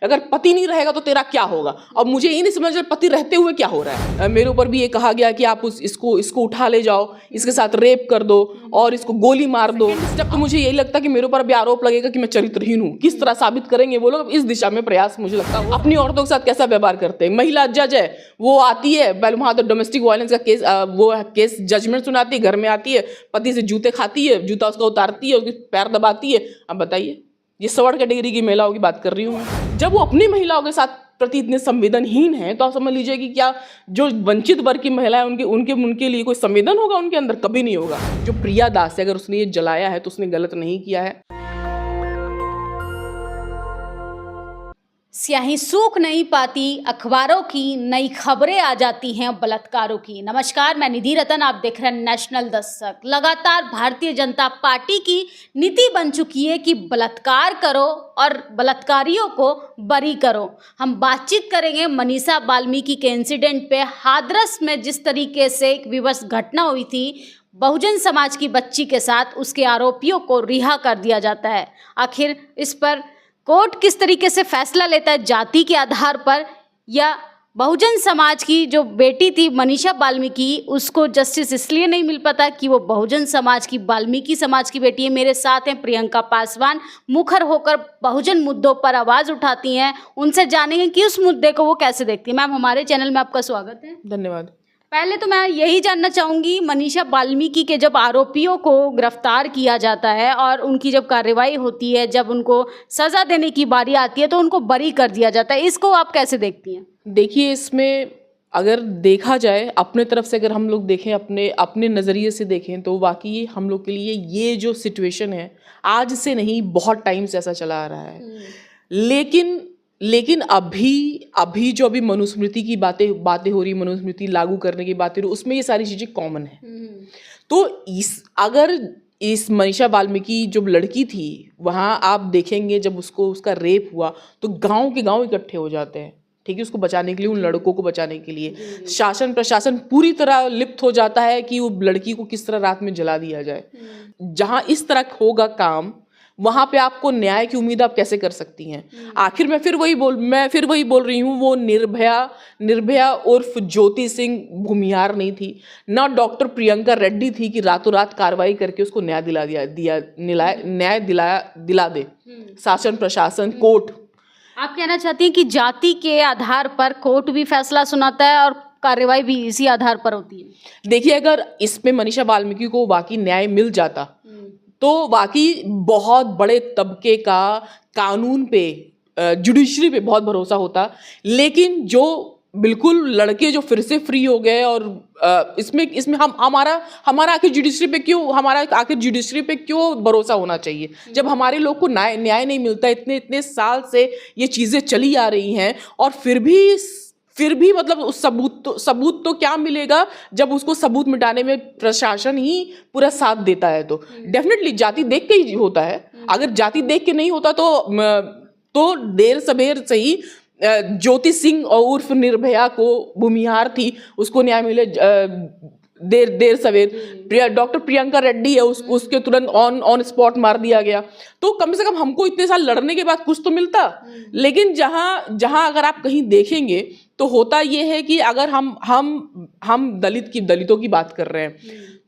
अगर पति नहीं रहेगा तो तेरा क्या होगा। अब मुझे ये नहीं समझ पति रहते हुए क्या हो रहा है। मेरे ऊपर भी ये कहा गया कि आप इसको उठा ले जाओ, इसके साथ रेप कर दो और इसको गोली मार दो। जब तो मुझे यही लगता कि मेरे ऊपर भी आरोप लगेगा कि मैं चरित्रहीन हूँ। किस तरह साबित करेंगे वो लोग, इस दिशा में प्रयास मुझे लगता है। अपनी औरतों के साथ कैसा व्यवहार करते हैं। महिला जज है, वो आती है वहाँ तो डोमेस्टिक वायलेंस का केस, वो केस जजमेंट सुनाती है, घर में आती है, पति से जूते खाती है, जूता उसका उतारती है, उसके पैर दबाती है। अब बताइए, ये सवर्ण कैटेगरी की महिलाओं की बात कर रही हूँ। जब वो अपनी महिलाओं के साथ प्रति इतने संवेदनहीन है तो आप समझ लीजिए कि क्या जो वंचित वर्ग की महिलाएं उनके लिए कोई संवेदन होगा उनके अंदर? कभी नहीं होगा। जो प्रिया दास है, अगर उसने ये जलाया है तो उसने गलत नहीं किया है। स्याही सूख नहीं पाती, अखबारों की नई खबरें आ जाती हैं बलात्कारों की। नमस्कार, मैं निधि रतन, आप देख रहे हैं नेशनल दस्तक। लगातार भारतीय जनता पार्टी की नीति बन चुकी है कि बलात्कार करो और बलात्कारियों को बरी करो। हम बातचीत करेंगे मनीषा वाल्मीकि के इंसिडेंट पे। हाथरस में जिस तरीके से एक विवश घटना हुई थी बहुजन समाज की बच्ची के साथ, उसके आरोपियों को रिहा कर दिया जाता है। आखिर इस पर कोर्ट किस तरीके से फैसला लेता है, जाति के आधार पर, या बहुजन समाज की जो बेटी थी मनीषा वाल्मीकि, उसको जस्टिस इसलिए नहीं मिल पाता कि वो बहुजन समाज की, वाल्मीकि समाज की बेटी है। मेरे साथ हैं प्रियंका पासवान, मुखर होकर बहुजन मुद्दों पर आवाज़ उठाती हैं। उनसे जानेंगे कि उस मुद्दे को वो कैसे देखती है। मैम, हमारे चैनल में आपका स्वागत है। धन्यवाद। पहले तो मैं यही जानना चाहूँगी, मनीषा वाल्मीकि के जब आरोपियों को गिरफ्तार किया जाता है और उनकी जब कार्रवाई होती है, जब उनको सज़ा देने की बारी आती है तो उनको बरी कर दिया जाता है, इसको आप कैसे देखती हैं? देखिए, इसमें अगर देखा जाए अपने तरफ से, अगर हम लोग देखें, अपने नज़रिए से देखें, तो वाकई हम लोग के लिए ये जो सिचुएशन है आज से नहीं, बहुत टाइम से ऐसा चला आ रहा है। लेकिन अभी जो मनुस्मृति की बातें हो रही, मनुस्मृति लागू करने की बातें हो रही, उसमें ये सारी चीज़ें कॉमन है। तो अगर इस मनीषा वाल्मीकि जो लड़की थी, वहाँ आप देखेंगे जब उसका रेप हुआ तो गांव के गांव इकट्ठे हो जाते हैं, ठीक है, उसको बचाने के लिए, उन लड़कों को बचाने के लिए। शासन प्रशासन पूरी तरह लिप्त हो जाता है कि वो लड़की को किस तरह रात में जला दिया जाए। जहाँ इस तरह होगा काम, वहां पे आपको न्याय की उम्मीद आप कैसे कर सकती हैं? आखिर मैं फिर वही बोल रही हूँ, वो निर्भया उर्फ ज्योति सिंह भूमिहार नहीं थी, ना डॉक्टर प्रियंका रेड्डी थी कि रातों रात कार्रवाई करके उसको न्याय दिला दे शासन प्रशासन, कोर्ट। आप कहना चाहती हैं कि जाति के आधार पर कोर्ट भी फैसला सुनाता है और कार्रवाई भी इसी आधार पर होती है? देखिए, अगर इसमें मनीषा वाल्मीकि को वाकई न्याय मिल जाता तो वाकई बहुत बड़े तबके का कानून पे, जुडिशरी पे बहुत भरोसा होता। लेकिन जो बिल्कुल लड़के जो फिर से फ्री हो गए, और इसमें हमारा आखिर जुडिशरी पे क्यों भरोसा होना चाहिए जब हमारे लोग को न्याय नहीं मिलता? इतने साल से ये चीज़ें चली आ रही हैं और फिर भी मतलब उस सबूत तो क्या मिलेगा जब उसको सबूत मिटाने में प्रशासन ही पूरा साथ देता है। तो डेफिनेटली जाति देख के ही होता है। अगर जाति देख के नहीं होता तो देर सवेर सही ज्योति सिंह उर्फ निर्भया को, भूमिहार थी, उसको न्याय मिले देर सवेर। डॉक्टर प्रियंका रेड्डी है, उसके तुरंत ऑन स्पॉट मार दिया गया। तो कम से कम हमको इतने साल लड़ने के बाद कुछ तो मिलता। लेकिन जहां अगर आप कहीं देखेंगे तो होता ये है कि अगर हम दलितों की बात कर रहे हैं,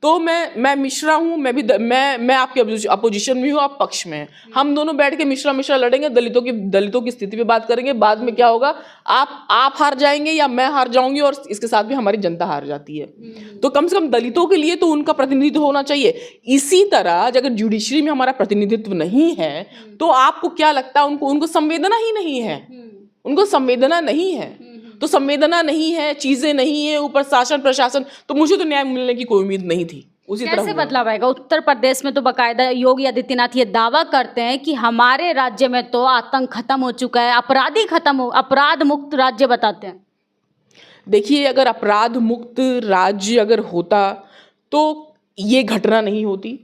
तो मैं मिश्रा हूँ, मैं आपके अपोजिशन में हूँ, आप पक्ष में हैं। हम दोनों बैठ के मिश्रा लड़ेंगे, दलितों की स्थिति पे बात करेंगे। बाद में क्या होगा, आप हार जाएंगे या मैं हार जाऊंगी, और इसके साथ भी हमारी जनता हार जाती है। तो कम से कम दलितों के लिए तो उनका प्रतिनिधित्व होना चाहिए। इसी तरह अगर जुडिशरी में हमारा प्रतिनिधित्व नहीं है तो आपको क्या लगता है उनको संवेदना ही नहीं है? उनको संवेदना नहीं है, तो संवेदना नहीं है, चीजें नहीं है, ऊपर शासन प्रशासन, तो मुझे तो न्याय मिलने की कोई उम्मीद नहीं थी। उसी तरह कैसे बदलाव आएगा? उत्तर प्रदेश में तो बाकायदा योगी आदित्यनाथ ये दावा करते हैं कि हमारे राज्य में तो आतंक खत्म हो चुका है, अपराध मुक्त राज्य बताते हैं। देखिए, अगर अपराध मुक्त राज्य अगर होता तो ये घटना नहीं होती,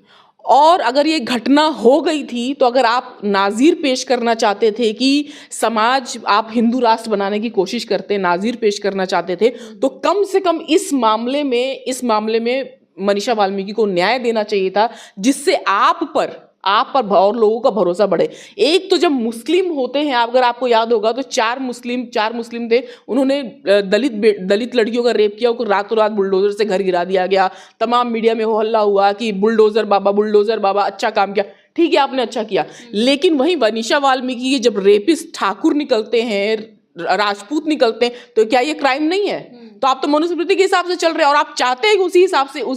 और अगर ये घटना हो गई थी तो अगर आप नाज़ीर पेश करना चाहते थे कि समाज, आप हिंदू राष्ट्र बनाने की कोशिश करते, नाज़ीर पेश करना चाहते थे, तो कम से कम इस मामले में मनीषा वाल्मीकि को न्याय देना चाहिए था, जिससे आप पर और लोगों का भरोसा बढ़े। एक तो जब मुस्लिम होते हैं, अगर आपको याद होगा तो चार मुस्लिम थे, उन्होंने दलित लड़कियों का रेप किया, उनको रातों रात बुलडोजर से घर गिरा दिया गया। तमाम मीडिया में हो हल्ला हुआ कि बुलडोजर बाबा अच्छा काम किया। ठीक है, आपने अच्छा किया, लेकिन वहीं वनीशा वाल्मीकि के जब रेपिस्ट ठाकुर निकलते हैं, राजपूत निकलते हैं, तो क्या ये क्राइम नहीं है? तो आप तो मनुस्मृति के हिसाब से चल रहे हैं और आप चाहते हैं कि उसी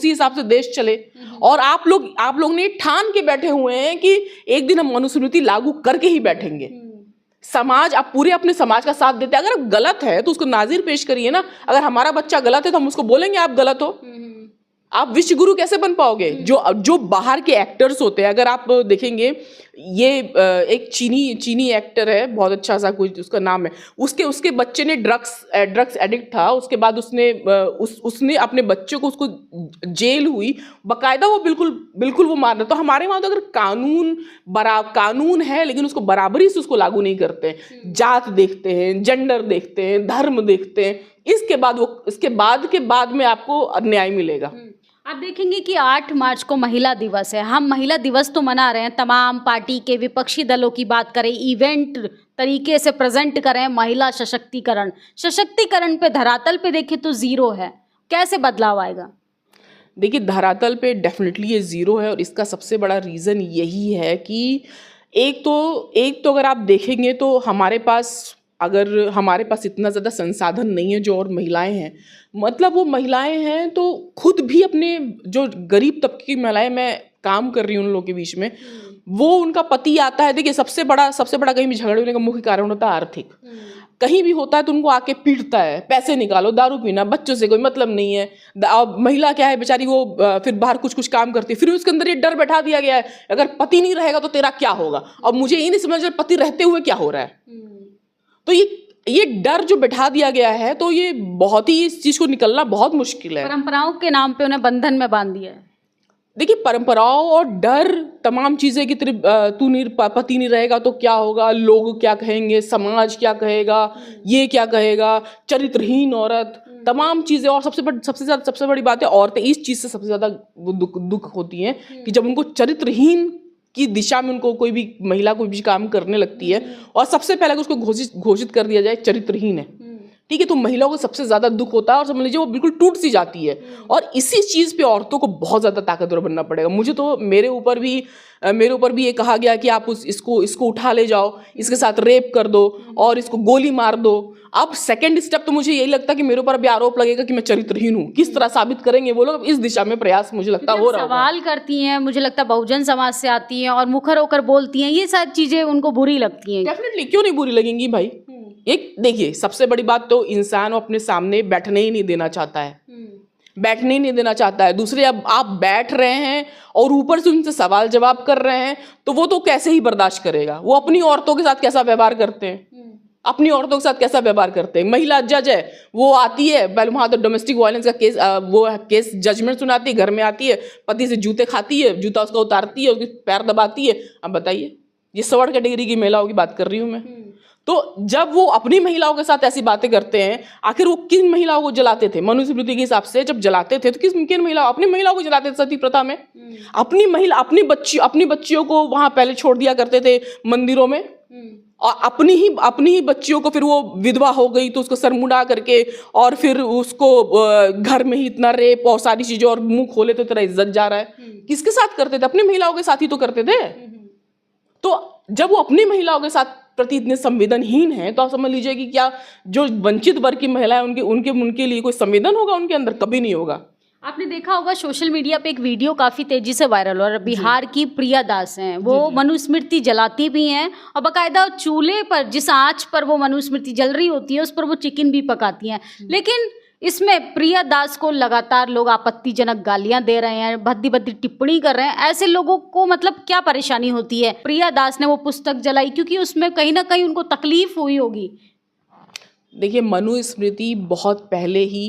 हिसाब से देश चले। और आप लोग ने ठान के बैठे हुए हैं कि एक दिन हम मनुस्मृति लागू करके ही बैठेंगे। समाज, आप पूरे अपने समाज का साथ देते हैं। अगर गलत है तो उसको नाजिर पेश करिए ना। अगर हमारा बच्चा गलत है तो हम उसको बोलेंगे आप गलत हो। आप विश्व गुरु कैसे बन पाओगे? जो बाहर के एक्टर्स होते हैं, अगर आप देखेंगे, ये एक चीनी एक्टर है, बहुत अच्छा सा, कुछ उसका नाम है, उसके बच्चे ने ड्रग्स एडिक्ट था। उसके बाद उसने अपने बच्चे को, उसको जेल हुई बकायदा, वो बिल्कुल वो मार रहा। तो हमारे वहाँ तो अगर कानून है लेकिन उसको बराबरी से उसको लागू नहीं करते। जात देखते हैं, जेंडर देखते हैं, धर्म देखते हैं, इसके बाद में आपको न्याय मिलेगा। आप देखेंगे कि 8 मार्च को महिला दिवस है। हम महिला दिवस तो मना रहे हैं, तमाम पार्टी के विपक्षी दलों की बात करें, इवेंट तरीके से प्रेजेंट करें महिला सशक्तिकरण पे धरातल पे देखें तो जीरो है। कैसे बदलाव आएगा? देखिए, धरातल पे डेफिनेटली ये जीरो है और इसका सबसे बड़ा रीज़न यही है कि एक तो अगर आप देखेंगे तो हमारे पास इतना ज़्यादा संसाधन नहीं है जो और महिलाएं हैं। मतलब वो महिलाएं हैं तो खुद भी अपने, जो गरीब तबके की महिलाएं, मैं काम कर रही हूँ उन लोगों के बीच में, वो उनका पति आता है। देखिए, सबसे बड़ा कहीं भी झगड़े होने का मुख्य कारण होता है आर्थिक। कहीं भी होता है तो उनको आके पीटता है, पैसे निकालो, दारू पीना, बच्चों से कोई मतलब नहीं है। महिला क्या है बेचारी, वो फिर बाहर कुछ काम करती है। फिर उसके अंदर ये डर बैठा दिया गया है, अगर पति नहीं रहेगा तो तेरा क्या होगा। अब मुझे ये नहीं समझ रहा पति रहते हुए क्या हो रहा है। तो ये डर जो बैठा दिया गया है, तो ये बहुत ही, इस चीज को निकलना बहुत मुश्किल है। परंपराओं के नाम पे उन्हें बंधन में बांध दिया है। देखिए, परंपराओं और डर, तमाम चीजें कि पति नहीं रहेगा तो क्या होगा, लोग क्या कहेंगे, समाज क्या कहेगा, ये क्या कहेगा, चरित्रहीन औरत, तमाम चीजें। और सबसे बड़ी बात है, औरतें इस चीज से सबसे ज्यादा दुख होती हैं कि जब उनको चरित्रहीन की दिशा में उनको कोई भी महिला कोई भी काम करने लगती है और सबसे पहले उसको घोषित कर दिया जाए चरित्रहीन है, ठीक है, तो महिलाओं को सबसे ज्यादा दुख होता है और समझ लीजिए वो बिल्कुल टूट सी जाती है। और इसी चीज पे औरतों को बहुत ज्यादा ताकतवर बनना पड़ेगा। मुझे तो मेरे ऊपर भी ये कहा गया कि आप इसको उठा ले जाओ, इसके साथ रेप कर दो और इसको गोली मार दो। अब सेकंड स्टेप तो मुझे यही लगता है कि मेरे ऊपर भी आरोप लगेगा कि मैं चरित्रहीन हूँ। किस तरह साबित करेंगे वो लोग? इस दिशा में प्रयास मुझे लगता हो रहा है। सवाल करती हैं, मुझे लगता है बहुजन समाज से आती हैं और मुखर होकर बोलती हैं, ये सारी चीजें उनको बुरी लगती हैं। डेफिनेटली, क्यों नहीं बुरी लगेंगी भाई। एक देखिए, सबसे बड़ी बात तो इंसान अपने सामने बैठने ही नहीं देना चाहता है। दूसरे, अब आप बैठ रहे हैं और ऊपर से उनसे सवाल जवाब कर रहे हैं, तो वो तो कैसे ही बर्दाश्त करेगा। वो अपनी औरतों के साथ कैसा व्यवहार करते हैं, महिला जज है, वो आती है, पहले वहां तो डोमेस्टिक वायलेंस का केस जजमेंट सुनाती है, घर में आती है, पति से जूते खाती है, जूता उसका उतारती है, उसके पैर दबाती है। अब बताइए, ये 100 कैटेगरी की महिलाओं की बात कर रही हूं मैं। तो जब वो अपनी महिलाओं के साथ ऐसी बातें करते हैं, आखिर वो किन महिलाओं को जलाते थे? मनुस्मृति के हिसाब से जब जलाते थे तो किन महिलाओं, अपनी महिलाओं को जलाते थे सती प्रथा में। अपनी बच्चियों को वहां पहले छोड़ दिया करते थे मंदिरों में, और अपनी ही बच्चियों को, फिर वो विधवा हो गई तो उसको सरमुंडा करके और फिर उसको घर में ही इतना रेप और सारी चीजें, और मुंह खोले तो तेरा इज्जत जा रहा है। किसके साथ करते थे? अपनी महिलाओं के साथ ही तो करते थे। तो जब वो अपनी महिलाओं के साथ प्रति इतने संवेदनहीन हैं, तो आप समझ लीजिए कि क्या जो वंचित वर्ग की महिलाएं, उनके लिए कोई संवेदन होगा उनके अंदर? कभी नहीं होगा। आपने देखा होगा सोशल मीडिया पे एक वीडियो काफी तेजी से वायरल हो रहा है। बिहार की प्रिया दास हैं, वो मनुस्मृति जलाती भी हैं और बाकायदा चूल्हे पर, जिस आंच पर वो मनुस्मृति जल रही होती है, उस पर वो चिकन भी पकाती हैं। लेकिन इसमें प्रिया दास को लगातार लोग आपत्तिजनक गालियां दे रहे हैं, भद्दी टिप्पणी कर रहे हैं। ऐसे लोगों को मतलब क्या परेशानी होती है? प्रिया दास ने वो पुस्तक जलाई क्योंकि उसमें कहीं ना कहीं उनको तकलीफ हुई होगी। देखिए, मनुस्मृति बहुत पहले ही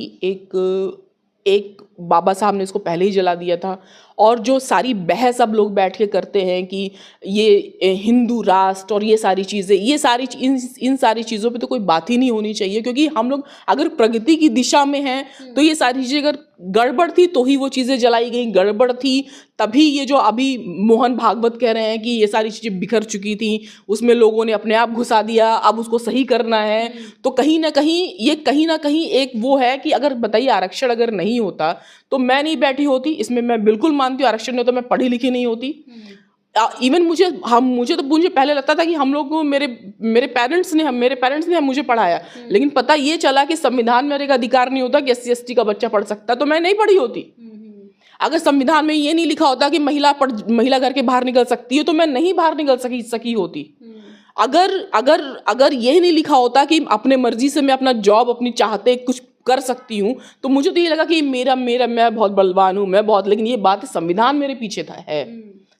एक बाबा साहब ने इसको पहले ही जला दिया था। और जो सारी बहस अब लोग बैठ के करते हैं कि ये हिंदू राष्ट्र और ये सारी चीज़ें, इन सारी चीज़ों पे तो कोई बात ही नहीं होनी चाहिए, क्योंकि हम लोग अगर प्रगति की दिशा में हैं तो ये सारी चीज़ें अगर गड़बड़ थी तो ही वो चीज़ें जलाई गई, गड़बड़ थी तभी ये जो अभी मोहन भागवत कह रहे हैं कि ये सारी चीज़ें बिखर चुकी थी, उसमें लोगों ने अपने आप घुसा दिया, अब उसको सही करना है। तो कहीं ना कहीं एक वो है कि अगर बताइए आरक्षण अगर नहीं होता तो मैं नहीं बैठी होती, इसमें मैं बिल्कुल मानती हूँ। आरक्षण नहीं होता मैं पढ़ी लिखी नहीं होती। इवन मुझे पहले लगता था कि हम लोग को मेरे पेरेंट्स ने मुझे पढ़ाया, लेकिन पता ये चला कि संविधान में एक अधिकार नहीं होता कि SC/ST का बच्चा पढ़ सकता, तो मैं नहीं पढ़ी होती। अगर संविधान में ये नहीं लिखा होता कि महिला घर के बाहर निकल सकती है तो मैं नहीं बाहर निकल सकी होती। अगर ये नहीं लिखा होता कि अपने मर्जी से मैं अपना जॉब अपनी चाहते कुछ कर सकती हूँ तो मुझे तो ये लगा कि मैं बहुत बलवान हूँ, लेकिन ये बात संविधान मेरे पीछे है,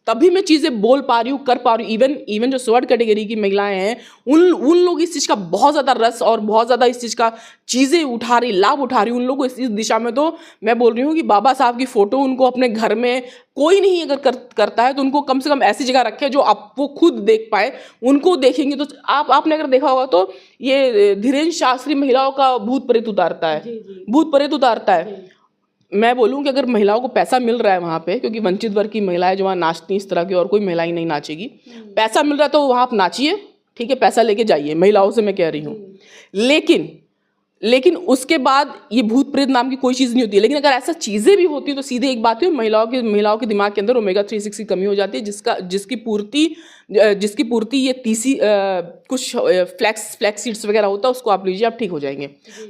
तभी मैं चीज़ें बोल पा रही हूँ, कर पा रही हूँ। इवन जो स्वर्ड कैटेगरी की महिलाएं हैं उन लोग इस चीज़ का बहुत ज़्यादा रस और बहुत ज़्यादा इस चीज़ का चीज़ें लाभ उठा रही, उन लोगों को इस दिशा में। तो मैं बोल रही हूँ कि बाबा साहब की फ़ोटो उनको अपने घर में कोई नहीं अगर करता है तो उनको कम से कम ऐसी जगह रखे जो वो खुद देख पाए। उनको देखेंगे तो आपने अगर देखा होगा तो ये धीरेन्द्र शास्त्री महिलाओं का भूत प्रेत उतारता है। मैं बोलूँ कि अगर महिलाओं को पैसा मिल रहा है वहाँ पे, क्योंकि वंचित वर्ग की महिलाएं जो वहाँ नाचती इस तरह की और कोई महिला ही नहीं नाचेगी, पैसा मिल रहा है तो वहाँ आप नाचिए, ठीक है, पैसा लेके जाइए, महिलाओं से मैं कह रही हूँ। लेकिन उसके बाद ये भूत प्रेत नाम की कोई चीज़ नहीं होती है। लेकिन अगर ऐसा चीज़ें भी होती तो सीधे एक बात है, महिलाओं के दिमाग के अंदर ओमेगा 3 की कमी हो जाती है, जिसकी पूर्ति ये तीसी कुछ फ्लैक्स सीड्स वगैरह होता है, उसको आप लीजिए, आप ठीक हो जाएंगे।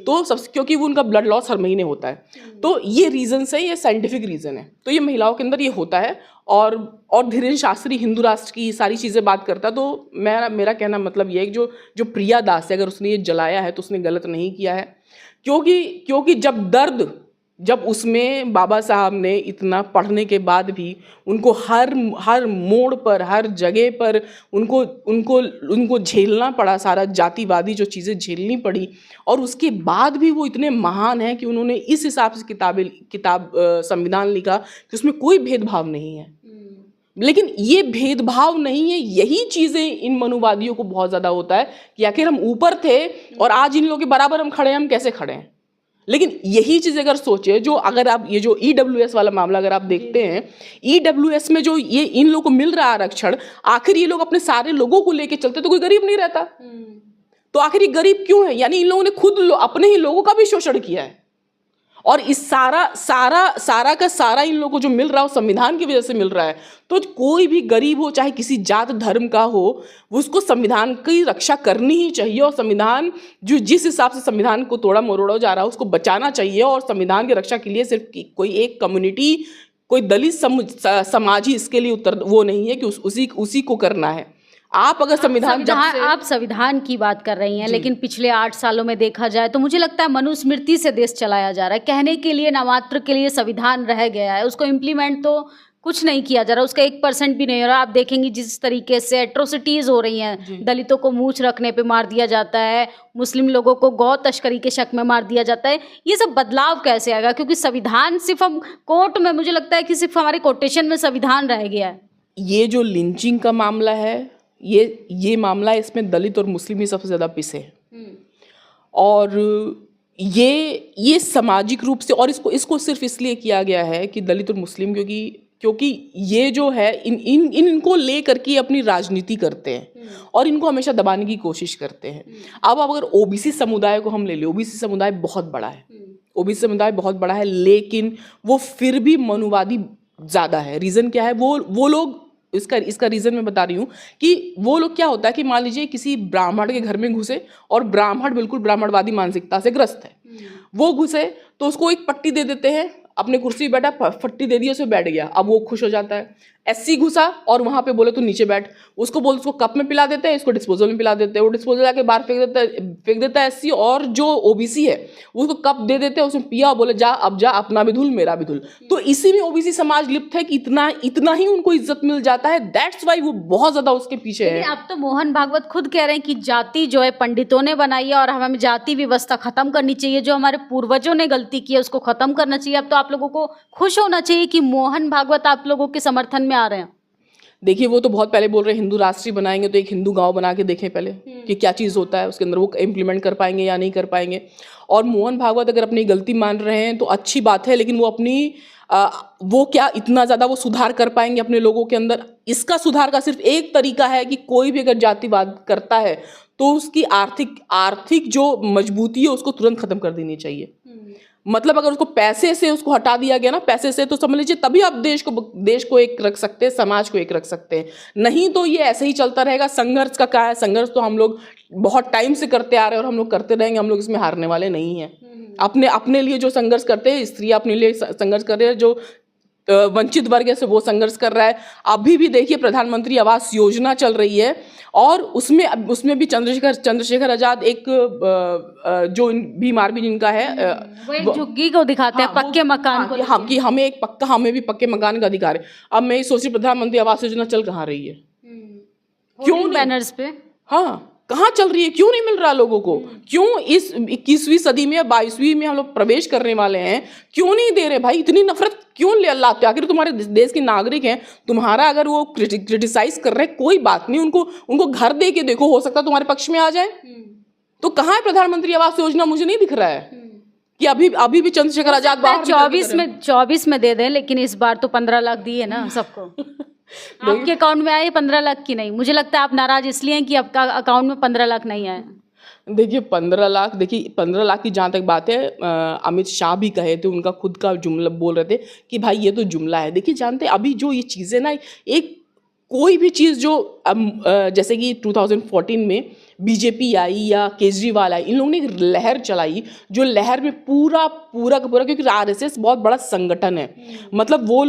तो क्योंकि वो उनका ब्लड लॉस हर महीने होता है, तो ये रीज़न है, ये साइंटिफिक रीज़न है। तो ये महिलाओं के अंदर ये होता है। और धीरेन्द्र शास्त्री हिंदू राष्ट्र की सारी चीज़ें बात करता, तो मेरा कहना मतलब ये है कि जो प्रिया दास है, अगर उसने ये जलाया है तो उसने गलत नहीं किया है। क्योंकि जब उसमें बाबा साहब ने इतना पढ़ने के बाद भी उनको हर मोड़ पर, हर जगह पर उनको झेलना पड़ा, सारा जातिवादी जो चीज़ें झेलनी पड़ी, और उसके बाद भी वो इतने महान हैं कि उन्होंने इस हिसाब से किताब संविधान लिखा कि उसमें कोई भेदभाव नहीं है। लेकिन ये भेदभाव नहीं है, यही चीज़ें इन मनुवादियों को बहुत ज़्यादा होता है कि आखिर हम ऊपर थे और आज इन लोगों के बराबर हम खड़े हैं, हम कैसे खड़े हैं। लेकिन यही चीज़ अगर सोचे, जो अगर आप ये जो EWS वाला मामला अगर आप देखते हैं, EWS में जो ये इन लोगों को मिल रहा है आरक्षण, आखिर ये लोग अपने सारे लोगों को लेके चलते तो कोई गरीब नहीं रहता। तो आखिर ये गरीब क्यों है? यानी इन लोगों ने खुद अपने ही लोगों का भी शोषण किया है। और इस सारा का सारा इन लोगों को जो मिल रहा है वो संविधान की वजह से मिल रहा है। तो कोई भी गरीब हो, चाहे किसी जात धर्म का हो, उसको संविधान की रक्षा करनी ही चाहिए। और संविधान जो जिस हिसाब से संविधान को तोड़ा मरोड़ा जा रहा है उसको बचाना चाहिए। और संविधान की रक्षा के लिए सिर्फ कोई एक कम्युनिटी, कोई दलित समाज ही इसके लिए वो नहीं है कि उसी को करना है। आप अगर आप संविधान की बात कर रही हैं, लेकिन पिछले 8 सालों में देखा जाए तो मुझे लगता है मनुस्मृति से देश चलाया जा रहा है। कहने के लिए नामात्र के लिए संविधान रह गया है, उसको इम्प्लीमेंट तो कुछ नहीं किया जा रहा, उसका 1% भी नहीं हो रहा। आप देखेंगे जिस तरीके से एट्रोसिटीज हो रही हैं, दलितों को मूंछ रखने पे मार दिया जाता है, मुस्लिम लोगों को गौ तस्करी के शक में मार दिया जाता है, ये सब बदलाव कैसे आएगा? क्योंकि संविधान सिर्फ हम कोर्ट में, मुझे लगता है कि सिर्फ हमारे कोटेशन में संविधान रह गया है। ये जो लिंचिंग का मामला है, ये मामला, इसमें दलित और मुस्लिम ही सबसे ज़्यादा पिसे हैं। और ये सामाजिक रूप से, और इसको सिर्फ इसलिए किया गया है कि दलित और मुस्लिम, क्योंकि ये जो है इनको ले करके अपनी राजनीति करते हैं और इनको हमेशा दबाने की कोशिश करते हैं। अब अगर ओबीसी समुदाय को हम ले लें, ओबीसी समुदाय बहुत बड़ा है, लेकिन वो फिर भी मनुवादी ज़्यादा है। रीज़न क्या है? वो लोग, इसका रीज़न मैं बता रही हूँ कि वो लोग, क्या होता है कि मान लीजिए किसी ब्राह्मण के घर में घुसे और ब्राह्मण बिल्कुल ब्राह्मणवादी मानसिकता से ग्रस्त है, वो घुसे तो उसको एक पट्टी दे देते हैं, अपने कुर्सी पे बैठा, फट्टी दे दी, उसमें बैठ गया, अब वो खुश हो जाता है। SC घुसा और वहाँ पे बोले तो नीचे बैठ, उसको कप में पिला देते हैं, इसको डिस्पोजल में पिला देते हैं, वो डिस्पोजल जाके बाहर फेंक देता है SC, और जो OBC है उसको कप दे देते हैं, उसमें पिया, बोले जा अपना भी धुल मेरा भी धुल। तो इसी में OBC समाज लिप्त है कि इतना ही उनको इज्जत मिल जाता है। दैट्स वाई वो बहुत ज्यादा उसके पीछे है। अब तो मोहन भागवत खुद कह रहे हैं कि जाति जो है पंडितों ने बनाई है और हमें जाति व्यवस्था खत्म करनी चाहिए, जो हमारे पूर्वजों ने गलती की है उसको खत्म करना चाहिए। अब तो आप लोगों को खुश होना चाहिए कि मोहन भागवत आप लोगों के समर्थन में आ रहे हैं। देखिए वो तो बहुत पहले बोल रहे हैं हिंदू राष्ट्रीय बनाएंगे, तो एक हिंदू गांव बना के देखें पहले कि क्या चीज़ होता है उसके अंदर, वो इम्प्लीमेंट कर पाएंगे या नहीं कर पाएंगे। और मोहन भागवत अगर अपनी गलती मान रहे हैं तो अच्छी बात है, लेकिन वो अपनी वो क्या इतना ज़्यादा वो सुधार कर पाएंगे अपने लोगों के अंदर? इसका सुधार का सिर्फ एक तरीका है कि कोई भी अगर जातिवाद करता है तो उसकी आर्थिक जो मजबूती है उसको तुरंत खत्म कर देनी चाहिए। मतलब अगर उसको पैसे से उसको हटा दिया गया ना, पैसे से, तो समझ लीजिए तभी आप देश को एक रख सकते हैं, समाज को एक रख सकते हैं। नहीं तो ये ऐसे ही चलता रहेगा। संघर्ष का क्या है? संघर्ष तो हम लोग बहुत टाइम से करते आ रहे हैं और हम लोग करते रहेंगे। हम लोग इसमें हारने वाले नहीं हैं। अपने लिए जो संघर्ष करते हैं, स्त्रियां अपने लिए संघर्ष कर रहे हैं, जो वंचित वर्ग है वो संघर्ष कर रहा है। अभी भी देखिए प्रधानमंत्री आवास योजना चल रही है और उसमें भी चंद्रशेखर आजाद एक जो भीम आर्मी जिनका है वो एक झुग्गी को दिखाते हैं, पक्के मकान को, कि हमें भी पक्के मकान का अधिकार है। अब मैं सोच रही प्रधानमंत्री आवास योजना चल कहाँ रही है? क्यों बैनर्स पे? हाँ, कहाँ चल रही है? क्यों नहीं मिल रहा लोगों को? क्यों इस 21वीं सदी में या 22वीं में हम लोग प्रवेश करने वाले हैं, क्यों नहीं दे रहे भाई? इतनी नफरत क्यों लाते? आखिर तुम्हारे देश के नागरिक हैं, तुम्हारा अगर वो क्रिटिसाइज कर रहे हैं कोई बात नहीं, उनको घर दे के देखो, हो सकता है तुम्हारे पक्ष में आ जाए। तो कहाँ है प्रधानमंत्री आवास योजना? मुझे नहीं दिख रहा है कि अभी भी चंद्रशेखर आजाद बाहर 24 में दे दें, लेकिन इस बार तो 15 लाख दिए ना सबको। आपके अकाउंट में आए 15 लाख की नहीं? मुझे लगता है आप नाराज इसलिए हैं कि आपका अकाउंट में 15 लाख नहीं आए। देखिए 15 लाख की जहाँ तक बात है, अमित शाह भी कहे थे, उनका खुद का जुमला बोल रहे थे कि भाई ये तो जुमला है। देखिए जानते हैं अभी जो ये चीज़ें ना, एक कोई भी चीज़ जो जैसे कि 2014 में बीजेपी आई या केजरीवाल आई, इन लोगों ने एक लहर चलाई, जो लहर में पूरा का पूरा, क्योंकि आरएसएस बहुत बड़ा संगठन है, मतलब वो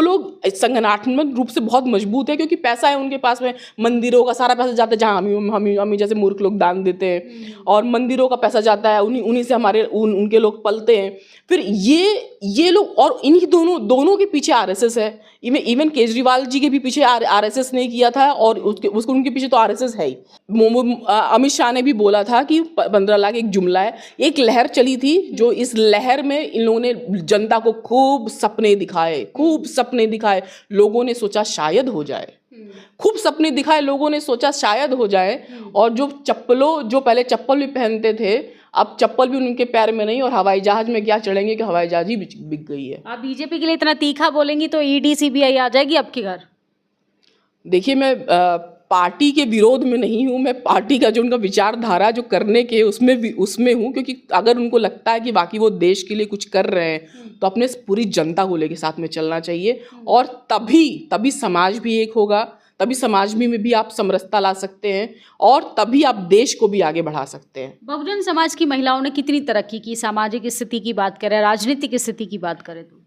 लोग संगठनात्मक रूप से बहुत मजबूत है, क्योंकि पैसा है उनके पास में, मंदिरों का सारा पैसा जाता है जहाँ हम जैसे मूर्ख लोग दान देते हैं, और मंदिरों का पैसा जाता है, उन्हीं से उनके लोग पलते हैं। फिर ये लोग, और इन्हीं दोनों के पीछे आरएसएस है। इवन केजरीवाल जी के भी पीछे आरएसएस ने किया था, और उनके पीछे तो आरएसएस है ही। अमित शाह ने भी बोला था कि 15 लाख एक जुमला है। एक लहर चली थी, जो इस लहर में इन लोगों ने जनता को खूब सपने दिखाए। लोगों ने सोचा शायद हो जाए, खूब सपने दिखाए, लोगों ने सोचा शायद हो जाए। और जो पहले चप्पल भी पहनते थे, अब चप्पल भी उनके पैर में नहीं, और हवाई जहाज में क्या चढ़ेंगे कि हवाई जहाज ही बिक गई है। आप बीजेपी के लिए इतना तीखा बोलेंगी तो ईडी सीबीआई आ जाएगी आपके घर। देखिए मैं पार्टी के विरोध में नहीं हूँ, मैं पार्टी का जो उनका विचारधारा जो करने के उसमें हूँ, क्योंकि अगर उनको लगता है कि बाकी वो देश के लिए कुछ कर रहे हैं तो अपने पूरी जनता को लेके साथ में चलना चाहिए, और तभी समाज भी एक होगा, तभी समाज में भी आप समरसता ला सकते हैं, और तभी आप देश को भी आगे बढ़ा सकते हैं। बहुजन समाज की महिलाओं ने कितनी तरक्की की? सामाजिक स्थिति की बात करें, राजनीतिक स्थिति की बात करें तो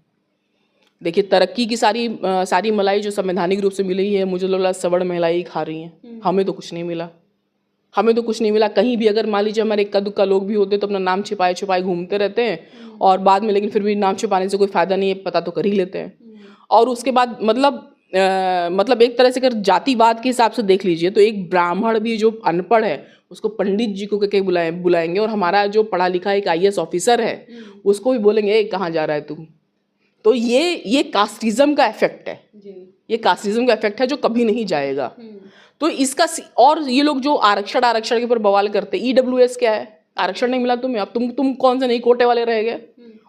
देखिए तरक्की की सारी मलाई जो संवैधानिक रूप से मिली है, मुझे लग रहा है सवर्ण महिलाएं ही खा रही हैं। हमें तो कुछ नहीं मिला। कहीं भी अगर मान लीजिए हमारे इक्का दुक्का लोग भी होते तो अपना नाम छिपाए घूमते रहते हैं, और बाद में लेकिन फिर भी नाम छिपाने से कोई फायदा नहीं है, पता तो कर ही लेते हैं। और उसके बाद मतलब एक तरह से अगर जातिवाद के हिसाब से देख लीजिए तो एक ब्राह्मण भी जो अनपढ़ है उसको पंडित जी को कहके बुलाएंगे, और हमारा जो पढ़ा लिखा एक IAS ऑफिसर है उसको भी बोलेंगे कहाँ जा रहा है तुम। तो ये कास्टिज्म का इफेक्ट है, जो कभी नहीं जाएगा। तो इसका, और ये लोग जो आरक्षण के ऊपर बवाल करते हैं, EWS क्या है? आरक्षण नहीं मिला तुम्हें, अब तुम कौन से नहीं कोटे वाले रह गए,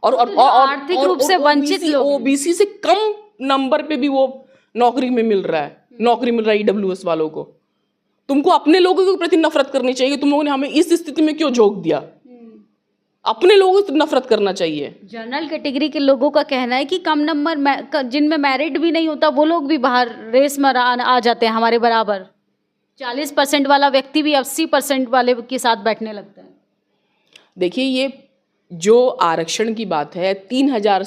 और आर्थिक रूप से वंचित लोग, OBC से कम नंबर पे भी वो नौकरी मिल रहा है EWS वालों को। तुमको अपने लोगों के प्रति नफरत करनी चाहिए। तुम लोगों ने हमें इस स्थिति में क्यों झोंक दिया? अपने लोगों से नफरत करना चाहिए। जनरल कैटेगरी के लोगों का कहना है कि कम नंबर जिनमें मेरिट भी नहीं होता वो लोग भी बाहर रेस में आ जाते हैं हमारे बराबर। 40% वाला व्यक्ति भी 80% वाले के साथ बैठने लगता है। देखिए ये जो आरक्षण की बात है, 3000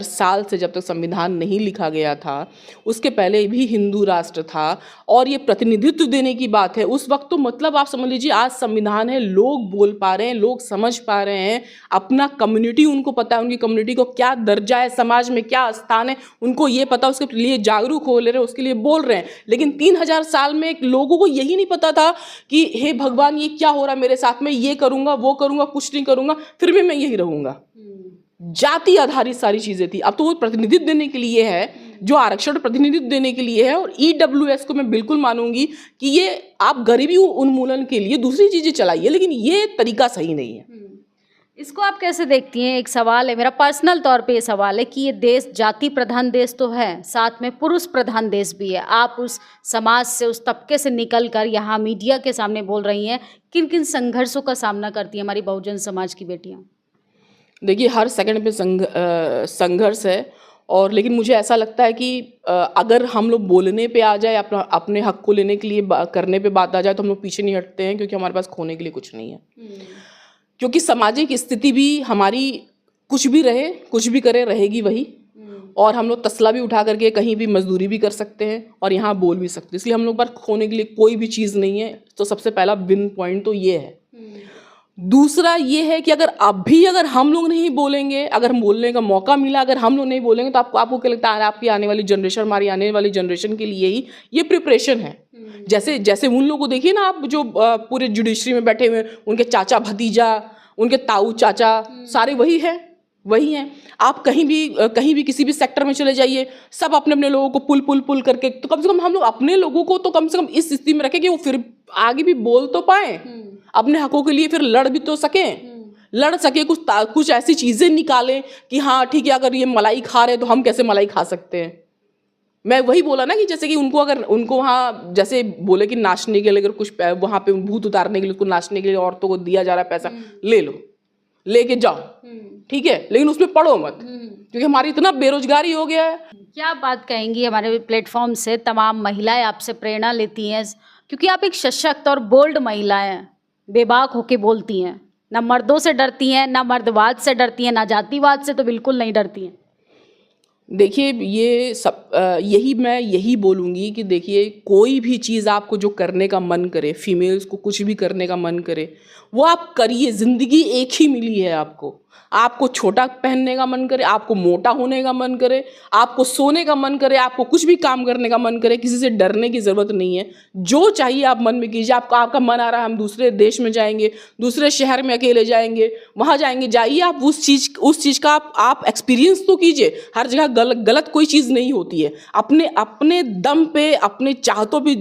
साल से जब तक संविधान नहीं लिखा गया था उसके पहले भी हिंदू राष्ट्र था, और ये प्रतिनिधित्व देने की बात है उस वक्त। तो मतलब आप समझ लीजिए आज संविधान है, लोग बोल पा रहे हैं, लोग समझ पा रहे हैं, अपना कम्युनिटी उनको पता है, उनकी कम्युनिटी को क्या दर्जा है, समाज में क्या स्थान है उनको ये पता, उसके लिए जागरूक हो ले रहे हैं, उसके लिए बोल रहे हैं। लेकिन 3000 साल में लोगों को यही नहीं पता था कि हे भगवान ये क्या हो रहा है मेरे साथ में, ये करूँगा वो करूँगा, कुछ नहीं करूँगा, फिर भी मैं यही रहूंगा। जाति आधारित सारी चीजें थी। अब तो वो प्रतिनिधित्व देने के लिए है जो आरक्षण प्रतिनिधित्व देने के लिए है। और EWS को मैं बिल्कुल मानूंगी कि ये आप गरीबी उन्मूलन के लिए दूसरी चीजें चलाइए, लेकिन ये तरीका सही नहीं है। इसको आप कैसे देखती हैं? एक सवाल है मेरा, पर्सनल तौर पे ये सवाल है कि ये देश जाति प्रधान देश तो है, साथ में पुरुष प्रधान देश भी है। आप उस समाज से, उस तबके से निकल कर यहाँ मीडिया के सामने बोल रही हैं, किन किन संघर्षों का सामना करती है हमारी बहुजन समाज की बेटियाँ? देखिए, हर सेकंड पे संघर्ष है। और लेकिन मुझे ऐसा लगता है कि अगर हम लोग बोलने पे आ जाए, अपने हक को लेने के लिए करने पे बात आ जाए, तो हम लोग पीछे नहीं हटते हैं, क्योंकि हमारे पास खोने के लिए कुछ नहीं है। क्योंकि सामाजिक स्थिति भी हमारी कुछ भी रहे, कुछ भी करे, रहेगी वही। और हम लोग तसला भी उठा करके कहीं भी मजदूरी भी कर सकते हैं और यहाँ बोल भी सकते हैं, इसलिए हम लोग पर खोने के लिए कोई भी चीज़ नहीं है। तो सबसे पहला विन पॉइंट तो ये है। दूसरा ये है कि अगर हम लोग नहीं बोलेंगे, अगर हम बोलने का मौका मिला, अगर हम लोग नहीं बोलेंगे, तो आपको क्या लगता है आपकी आने वाली जनरेशन, हमारी आने वाली जनरेशन के लिए ही ये प्रिपरेशन है। जैसे उन लोगों को देखिए ना आप, जो पूरे जुडिशरी में बैठे हुए, उनके चाचा भतीजा, उनके ताऊ चाचा, सारे वही हैं। आप कहीं भी किसी भी सेक्टर में चले जाइए, सब अपने अपने लोगों को पुल करके, तो कम से कम हम लोग अपने लोगों को तो कम से कम इस स्थिति में रखें कि वो फिर आगे भी बोल तो पाए, अपने हकों के लिए फिर लड़ भी तो सके, कुछ ऐसी चीजें निकालें कि हाँ ठीक है, अगर ये मलाई खा रहे तो हम कैसे मलाई खा सकते हैं। मैं वही बोला ना कि जैसे कि उनको वहाँ जैसे बोले कि नाचने के लिए अगर कुछ वहाँ पे भूत उतारने के लिए, उसको नाचने के लिए औरतों को दिया जा रहा है पैसा, ले लो, लेके जाओ, ठीक है, लेकिन उसमें पढ़ो मत, क्योंकि हमारी इतना बेरोजगारी हो गया है। क्या बात कहेंगी? हमारे प्लेटफॉर्म से तमाम महिलाएं आपसे प्रेरणा लेती हैं, क्योंकि आप एक सशक्त और बोल्ड महिला हैं, बेबाक होके बोलती हैं, ना मर्दों से डरती हैं, ना मर्दवाद से डरती हैं, ना जातिवाद से तो बिल्कुल नहीं डरती हैं। देखिए, ये सब यही बोलूँगी कि देखिए, कोई भी चीज़ आपको जो करने का मन करे, फीमेल्स को कुछ भी करने का मन करे, वो आप करिए। ज़िंदगी एक ही मिली है आपको छोटा पहनने का मन करे, आपको मोटा होने का मन करे, आपको सोने का मन करे, आपको कुछ भी काम करने का मन करे, किसी से डरने की ज़रूरत नहीं है। जो चाहिए आप मन में कीजिए। आपका मन आ रहा है हम दूसरे देश में जाएंगे, दूसरे शहर में अकेले जाएंगे, वहाँ जाएंगे, जाइए, आप उस चीज़ का आप एक्सपीरियंस तो कीजिए। हर जगह गलत कोई चीज़ नहीं होती है। अपने दम पे, अपने चाहतों पे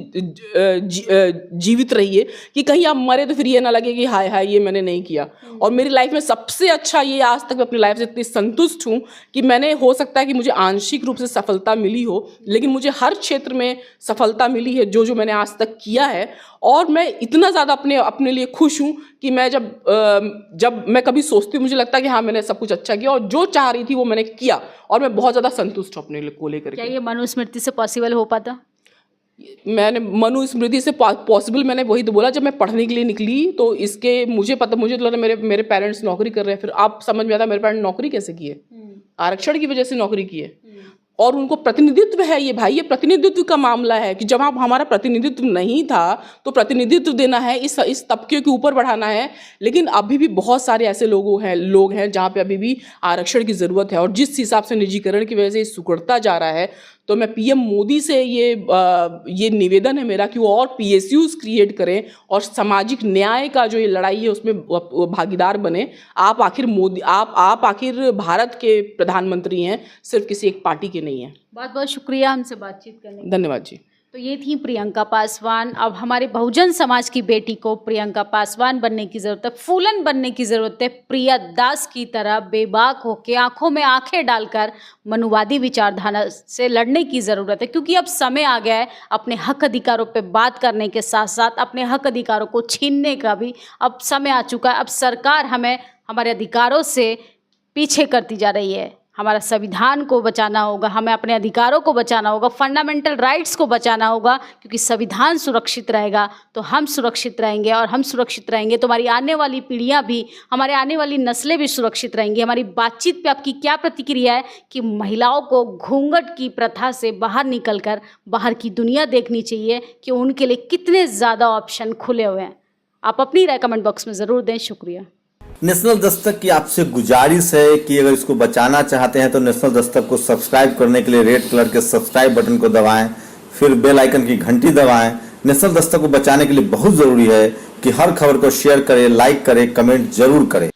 जीवित रहिए, कि कहीं आप मरे तो फिर ये ना लगे कि हाय ये मैंने नहीं किया। और मेरी लाइफ में सबसे अच्छा ये, आज तक मैं अपनी लाइफ से इतनी संतुष्ट हूँ कि मैंने, हो सकता है कि मुझे आंशिक रूप से सफलता मिली हो, लेकिन मुझे हर क्षेत्र में सफलता मिली है जो मैंने आज तक किया है। और मैं इतना ज़्यादा अपने लिए खुश हूँ कि मैं जब मैं कभी सोचती हूँ, मुझे लगता है कि हाँ मैंने सब कुछ अच्छा किया, और जो चाह रही थी वो मैंने किया, और मैं बहुत ज़्यादा संतुष्ट हूँ अपने को लेकर। क्या ये मनुस्मृति से पॉसिबल हो पाता? मैंने मनुस्मृति से पॉसिबल, मैंने वही तो बोला, जब मैं पढ़ने के लिए निकली तो मुझे तो लगा मेरे पेरेंट्स नौकरी कर रहे हैं। फिर आप समझ में आता मेरे पेरेंट्स नौकरी कैसे किए, आरक्षण की वजह से नौकरी किए। और उनको प्रतिनिधित्व है ये भाई, ये प्रतिनिधित्व का मामला है कि जब हमारा प्रतिनिधित्व नहीं था तो प्रतिनिधित्व देना है, इस तबके के ऊपर बढ़ाना है। लेकिन अभी भी बहुत सारे ऐसे लोग हैं जहाँ पे अभी भी आरक्षण की ज़रूरत है। और जिस हिसाब से निजीकरण की वजह से सिकुड़ता जा रहा है, तो मैं पीएम मोदी से ये निवेदन है मेरा कि वो और PSUs क्रिएट करें और सामाजिक न्याय का जो ये लड़ाई है उसमें भागीदार बने। आप आखिर भारत के प्रधानमंत्री हैं, सिर्फ किसी एक पार्टी के नहीं हैं। बहुत बहुत शुक्रिया हमसे बातचीत करने के लिए। धन्यवाद जी। तो ये थी प्रियंका पासवान। अब हमारे बहुजन समाज की बेटी को प्रियंका पासवान बनने की ज़रूरत है, फूलन बनने की ज़रूरत है, प्रिया दास की तरह बेबाक होकर आंखों में आंखें डालकर मनुवादी विचारधारा से लड़ने की ज़रूरत है। क्योंकि अब समय आ गया है अपने हक अधिकारों पे बात करने के साथ साथ अपने हक अधिकारों को छीनने का भी अब समय आ चुका है। अब सरकार हमें हमारे अधिकारों से पीछे करती जा रही है। हमारा संविधान को बचाना होगा, हमें अपने अधिकारों को बचाना होगा, फंडामेंटल राइट्स को बचाना होगा। क्योंकि संविधान सुरक्षित रहेगा तो हम सुरक्षित रहेंगे, और हम सुरक्षित रहेंगे तो हमारी आने वाली पीढ़ियां भी, हमारे आने वाली नस्लें भी सुरक्षित रहेंगी। हमारी बातचीत पे आपकी क्या प्रतिक्रिया है कि महिलाओं को घूंघट की प्रथा से बाहर निकलकर बाहर की दुनिया देखनी चाहिए कि उनके लिए कितने ज़्यादा ऑप्शन खुले हुए हैं? आप अपनी राय कमेंट बॉक्स में ज़रूर दें। शुक्रिया। नेशनल दस्तक की आपसे गुजारिश है कि अगर इसको बचाना चाहते हैं तो नेशनल दस्तक को सब्सक्राइब करने के लिए रेड कलर के सब्सक्राइब बटन को दबाएं, फिर बेल आइकन की घंटी दबाएं। नेशनल दस्तक को बचाने के लिए बहुत ज़रूरी है कि हर खबर को शेयर करें, लाइक करें, कमेंट जरूर करें।